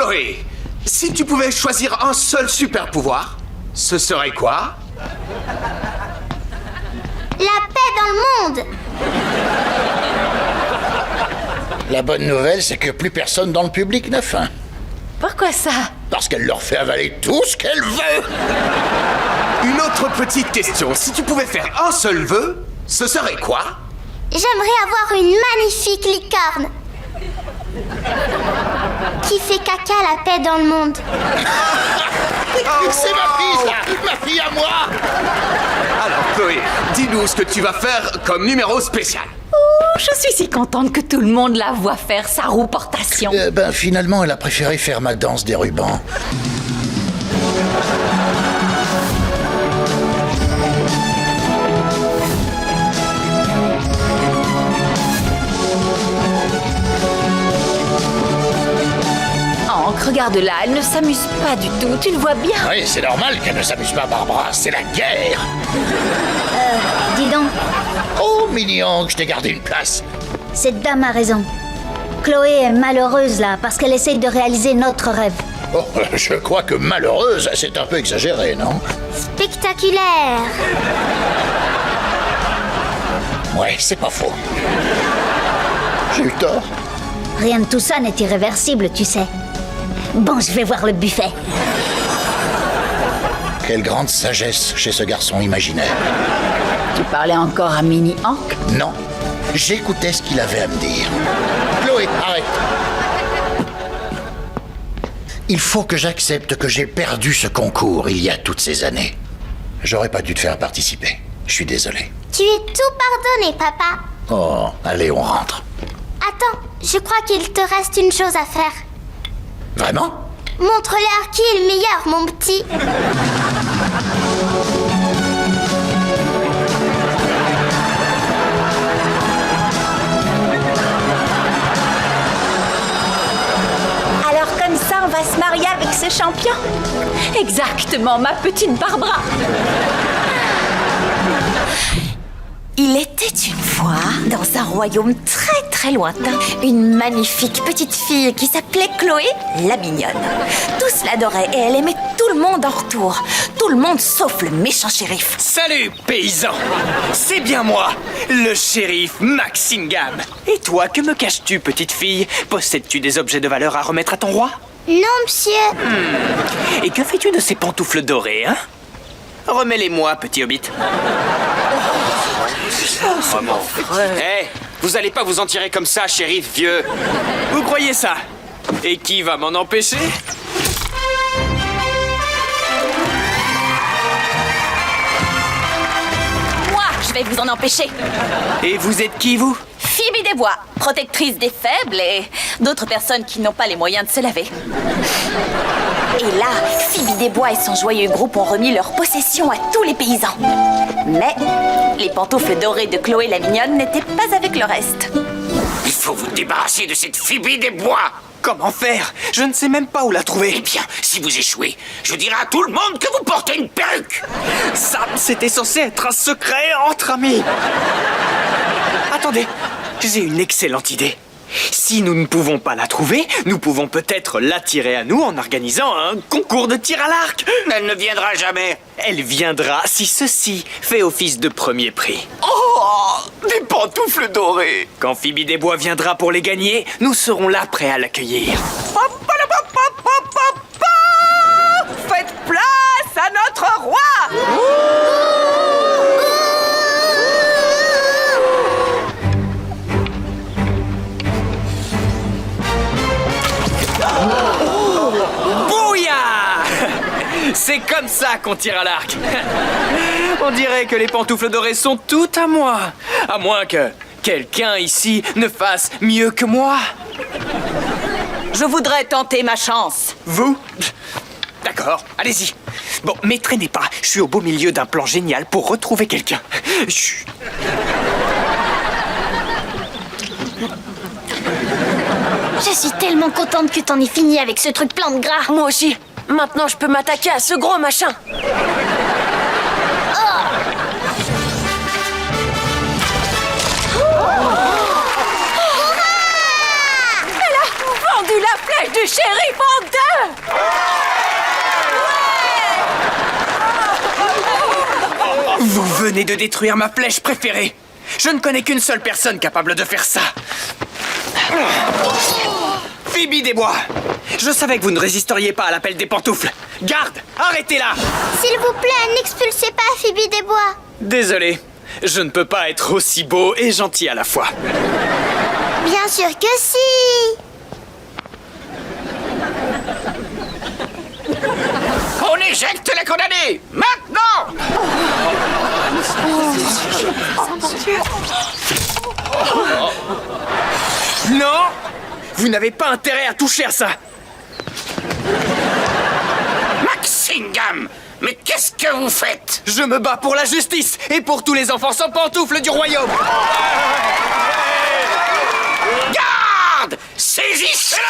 Chloé, si tu pouvais choisir un seul super pouvoir, ce serait quoi? La paix dans le monde. La bonne nouvelle, c'est que plus personne dans le public n'a faim. Pourquoi ça? Parce qu'elle leur fait avaler tout ce qu'elle veut. Une autre petite question, si tu pouvais faire un seul vœu, ce serait quoi? J'aimerais avoir une magnifique licorne qui fait caca la paix dans le monde. C'est ma fille, ça! Ma fille à moi! Alors Chloé, dis-nous ce que tu vas faire comme numéro spécial. Je suis si contente que tout le monde la voit faire sa roue portation. Finalement, elle a préféré faire ma danse des rubans. Regarde-la, elle ne s'amuse pas du tout, tu le vois bien. Oui, c'est normal qu'elle ne s'amuse pas, Barbara, c'est la guerre. Dis donc, Oh, mignon, que je t'ai gardé une place. cette dame a raison. Chloé est malheureuse là, parce qu'elle essaye de réaliser notre rêve. Oh, je crois que malheureuse, c'est un peu exagéré, non? Spectaculaire. Ouais, c'est pas faux. J'ai eu tort. Rien de tout ça n'est irréversible, tu sais. Bon, je vais voir le buffet. Quelle grande sagesse chez ce garçon imaginaire. Tu parlais encore à Mini Hank? Non, j'écoutais ce qu'il avait à me dire. Chloé, arrête. Il faut que j'accepte que j'ai perdu ce concours il y a toutes ces années. J'aurais pas dû te faire participer. Je suis désolé. Tu es tout pardonné, papa. Oh, allez, on rentre. Attends, je crois qu'il te reste une chose à faire. Vraiment? Montre-leur qui est le meilleur, mon petit. Alors comme ça, on va se marier avec ce champion? Exactement, ma petite Barbara. Il était une fois, dans un royaume très très lointain, une magnifique petite fille qui s'appelait Chloé la mignonne. Tous l'adoraient et elle aimait tout le monde en retour. Tout le monde sauf le méchant shérif. Salut, paysan! C'est bien moi, le shérif Maxingham. Et toi, que me caches-tu, petite fille? Possèdes-tu des objets de valeur à remettre à ton roi? Non, monsieur. Et que fais-tu de ces pantoufles dorées, hein? Remets-les-moi, petit hobbit. Hé, vous allez pas vous en tirer comme ça, shérif vieux. Vous croyez ça? Et qui va m'en empêcher? Moi, je vais vous en empêcher. Et vous êtes qui, vous? Phoebe des Bois, protectrice des faibles et d'autres personnes qui n'ont pas les moyens de se laver. Et là, Phoebe des Bois et son joyeux groupe ont remis leur possession à tous les paysans. Mais les pantoufles dorées de Chloé la mignonne n'étaient pas avec le reste. Il faut vous débarrasser de cette Phoebe des Bois. Comment faire? Je ne sais même pas où la trouver. Eh bien, si vous échouez, je dirai à tout le monde que vous portez une perruque. Ça, c'était censé être un secret entre amis. Attendez, j'ai une excellente idée. Si nous ne pouvons pas la trouver, nous pouvons peut-être l'attirer à nous en organisant un concours de tir à l'arc. Elle ne viendra jamais. Elle viendra si ceci fait office de premier prix. Oh, des pantoufles dorées. Quand Phoebe des Bois viendra pour les gagner, nous serons là prêts à l'accueillir. Faites place à notre roi. C'est comme ça qu'on tire à l'arc. On dirait que les pantoufles dorées sont toutes à moi. À moins que quelqu'un ici ne fasse mieux que moi. Je voudrais tenter ma chance. Vous? D'accord, allez-y. Bon, mais traînez pas. Je suis au beau milieu d'un plan génial pour retrouver quelqu'un. Chut. Je suis tellement contente que t'en aies fini avec ce truc plein de gras. Moi aussi. Maintenant, je peux m'attaquer à ce gros machin. Elle a vendu la flèche. du shérif en deux! Vous venez de détruire ma flèche préférée. Je ne connais qu'une seule personne capable de faire ça. Phoebe des Bois. Je savais que vous ne résisteriez pas à l'appel des pantoufles. Garde, arrêtez-la. S'il vous plaît, n'expulsez pas Phoebe des Bois. Désolé, je ne peux pas être aussi beau et gentil à la fois. Bien sûr que si. On éjecte les condamnés! Maintenant! Non! Vous n'avez pas intérêt à toucher à ça. Maxingham! Mais qu'est-ce que vous faites? Je me bats pour la justice et pour tous les enfants sans pantoufles du royaume. Garde! Saisissez-le!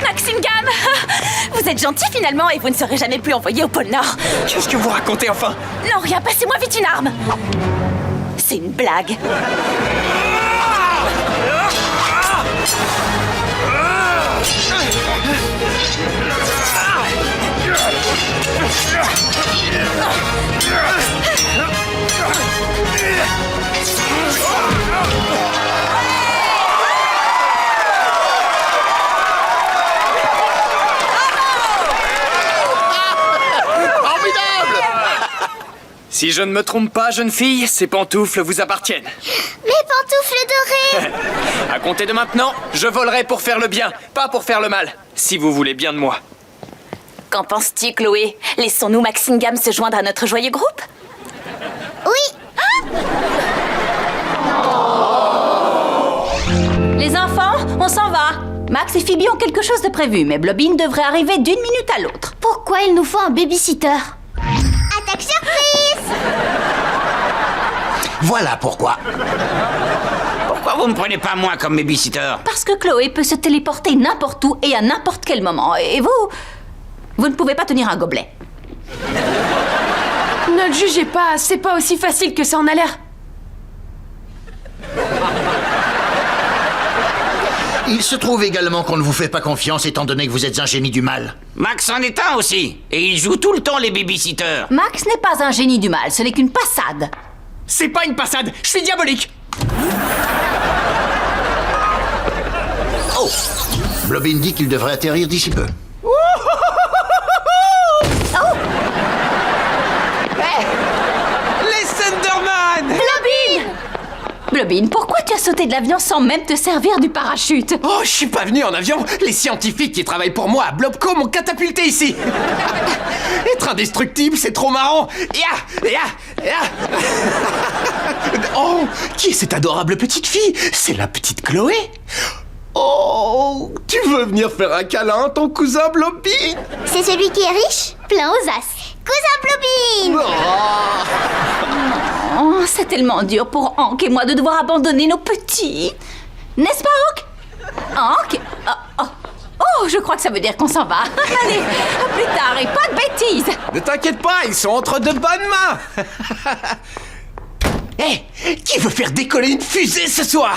Maxingham! Vous êtes gentil finalement et vous ne serez jamais plus envoyé au pôle Nord. Qu'est-ce que vous racontez enfin? Non, rien, passez-moi vite une arme. C'est une blague. Si je ne me trompe pas, jeune fille, ces pantoufles vous appartiennent. Mes pantoufles dorées. À compter de maintenant, je volerai pour faire le bien, pas pour faire le mal, si vous voulez bien de moi. Qu'en penses-tu, Chloé? Laissons-nous Maxingham se joindre à notre joyeux groupe? Oui. Les enfants, on s'en va. Max et Phoebe ont quelque chose de prévu, mais Blobine devrait arriver d'une minute à l'autre. Pourquoi il nous faut un babysitter? Attaque surprise! Voilà pourquoi. Pourquoi vous me prenez pas moi comme babysitter? Parce que Chloé peut se téléporter n'importe où et à n'importe quel moment. Et vous ne pouvez pas tenir un gobelet. Ne le jugez pas, c'est pas aussi facile que ça en a l'air. Il se trouve également qu'on ne vous fait pas confiance étant donné que vous êtes un génie du mal. Max en est un aussi, et il joue tout le temps les babysitters. Max n'est pas un génie du mal, ce n'est qu'une passade. C'est pas une passade, je suis diabolique. Oh! Blobine dit qu'il devrait atterrir d'ici peu. Les Thunderman! Blobine, pourquoi tu as sauté de l'avion sans même te servir du parachute? Oh, je suis pas venu en avion. Les scientifiques qui travaillent pour moi à Blobco m'ont catapulté ici. Être indestructible, c'est trop marrant. Oh, qui est cette adorable petite fille? C'est la petite Chloé. Oh, tu veux venir faire un câlin à ton cousin Blobby? C'est celui qui est riche, plein aux as. Cousin Blobine! Oh, c'est tellement dur pour Hank et moi de devoir abandonner nos petits. N'est-ce pas, Hank? Hank? Oh, je crois que ça veut dire qu'on s'en va. Allez, à plus tard et pas de bêtises. Ne t'inquiète pas, ils sont entre de bonnes mains. Hé, qui veut faire décoller une fusée ce soir?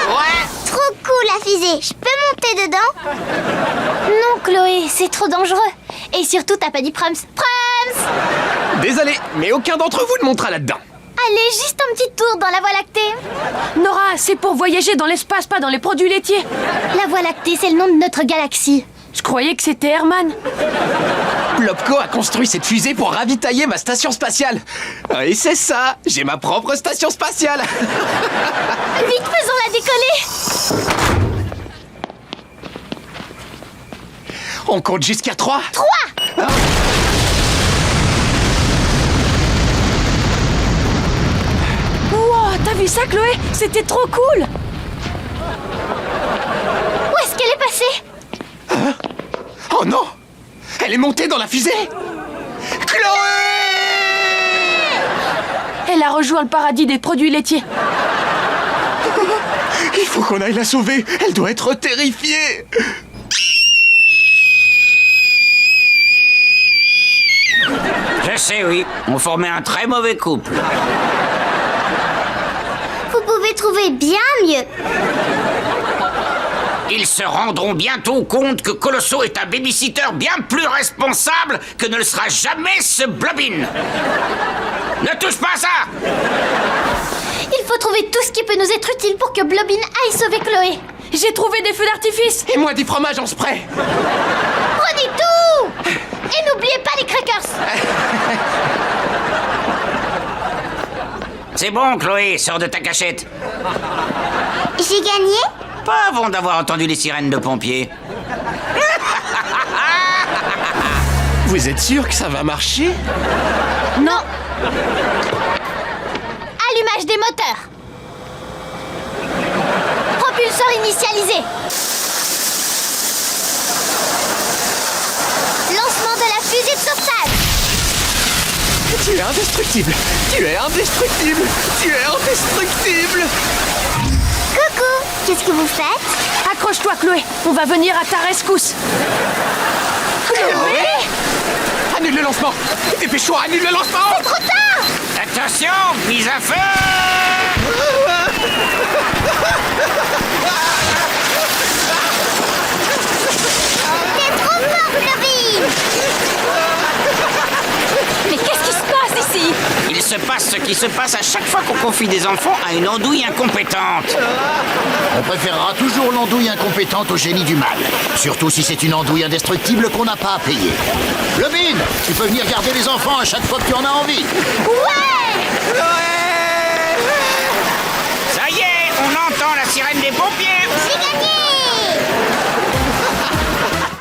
Ouais! Trop cool la fusée, je peux monter dedans? Non, Chloé, c'est trop dangereux. Et surtout, t'as pas dit Prums. Prums! Désolé, mais aucun d'entre vous ne montera là-dedans. Allez, juste un petit tour dans la Voie lactée. Nora, c'est pour voyager dans l'espace, pas dans les produits laitiers. La Voie lactée, c'est le nom de notre galaxie. Je croyais que c'était Herman. Blobco a construit cette fusée pour ravitailler ma station spatiale. Et c'est ça, j'ai ma propre station spatiale. Vite, faisons-la décoller. On compte jusqu'à 3. 3! Wow, t'as vu ça, Chloé? C'était trop cool. Où est-ce qu'elle est passée? Oh non! Elle est montée dans la fusée! Chloé! Elle a rejoint le paradis des produits laitiers. Il faut qu'on aille la sauver. Elle doit être terrifiée. Je sais, oui. On formait un très mauvais couple. Vous pouvez trouver bien mieux. Ils se rendront bientôt compte que Colosso est un babysitter bien plus responsable que ne le sera jamais ce Blobin. Ne touche pas à ça! Il faut trouver tout ce qui peut nous être utile pour que Blobin aille sauver Chloé. J'ai trouvé des feux d'artifice. Et moi des fromages en spray. Prenez tout! Et n'oubliez pas les crackers. C'est bon, Chloé, sors de ta cachette. J'ai gagné? Pas avant d'avoir entendu les sirènes de pompiers. Vous êtes sûr que ça va marcher? Non. Allumage des moteurs. Propulseur initialisé. Lancement de la fusée de sauvetage. Tu es indestructible. Tu es indestructible. Tu es indestructible. Coucou, qu'est-ce que vous faites? Accroche-toi, Chloé. On va venir à ta rescousse. Chloé! Annule le lancement. Dépêche-toi, annule le lancement. Trop tard! Attention, mise à feu! T'es trop fort, Blobin! Mais qu'est-ce qui se passe ici? Il se passe ce qui se passe à chaque fois qu'on confie des enfants à une andouille incompétente. On préférera toujours l'andouille incompétente au génie du mal. Surtout si c'est une andouille indestructible qu'on n'a pas à payer. Blobin, tu peux venir garder les enfants à chaque fois que tu en as envie. Ouais! Ça y est, on entend la sirène des pompiers. J'ai gagné!